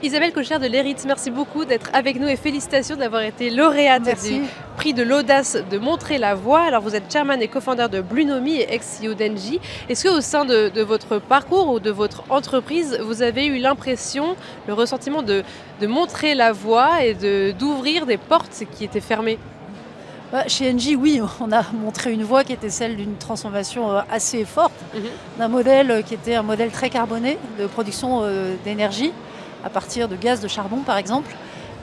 Isabelle Cochère de l'Eritz, merci beaucoup d'être avec nous et félicitations d'avoir été lauréate Merci. du prix de l'audace de montrer la voie. Alors vous êtes chairman et co-founder de Blunomi et ex-CEO d'Engie. Est-ce qu'au sein de votre parcours ou de votre entreprise, vous avez eu l'impression, le ressentiment de montrer la voie et d'ouvrir des portes qui étaient fermées? Chez Engie, oui, on a montré une voie qui était celle d'une transformation assez forte, Mhm. d'un modèle qui était un modèle très carboné de production d'énergie, à partir de gaz de charbon par exemple,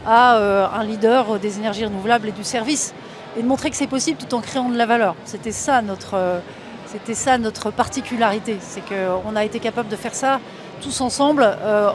à un leader des énergies renouvelables et du service. Et de montrer que c'est possible tout en créant de la valeur. C'était ça notre particularité, c'est qu'on a été capable de faire ça tous ensemble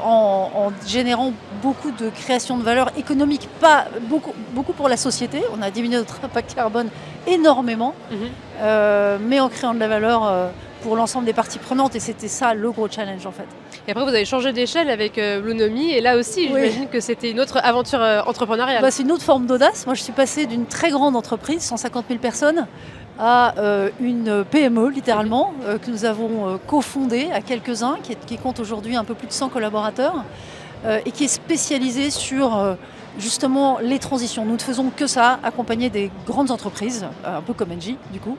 en générant beaucoup de création de valeur économique, pas beaucoup pour la société. On a diminué notre impact carbone énormément, Mhm. mais en créant de la valeur pour l'ensemble des parties prenantes. Et c'était ça le gros challenge en fait. Et après vous avez changé d'échelle avec Blunomi et là aussi Oui. j'imagine que c'était une autre aventure entrepreneuriale. C'est une autre forme d'audace. Moi, je suis passée d'une très grande entreprise, 150 000 personnes, à une PME, littéralement, que nous avons cofondée à quelques-uns, qui compte aujourd'hui un peu plus de 100 collaborateurs, et qui est spécialisée sur justement les transitions. Nous ne faisons que ça, accompagner des grandes entreprises, un peu comme Engie, du coup,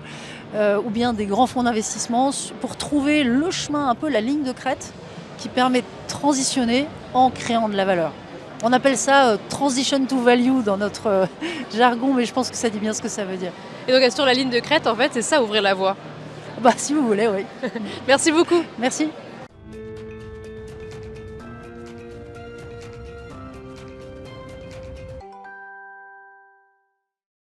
ou bien des grands fonds d'investissement, pour trouver le chemin, un peu la ligne de crête, qui permet de transitionner en créant de la valeur. On appelle ça transition to value dans notre jargon, mais je pense que ça dit bien ce que ça veut dire. Et donc sur la ligne de crête, en fait, c'est ça, ouvrir la voie. Si vous voulez, oui. Merci beaucoup. Merci.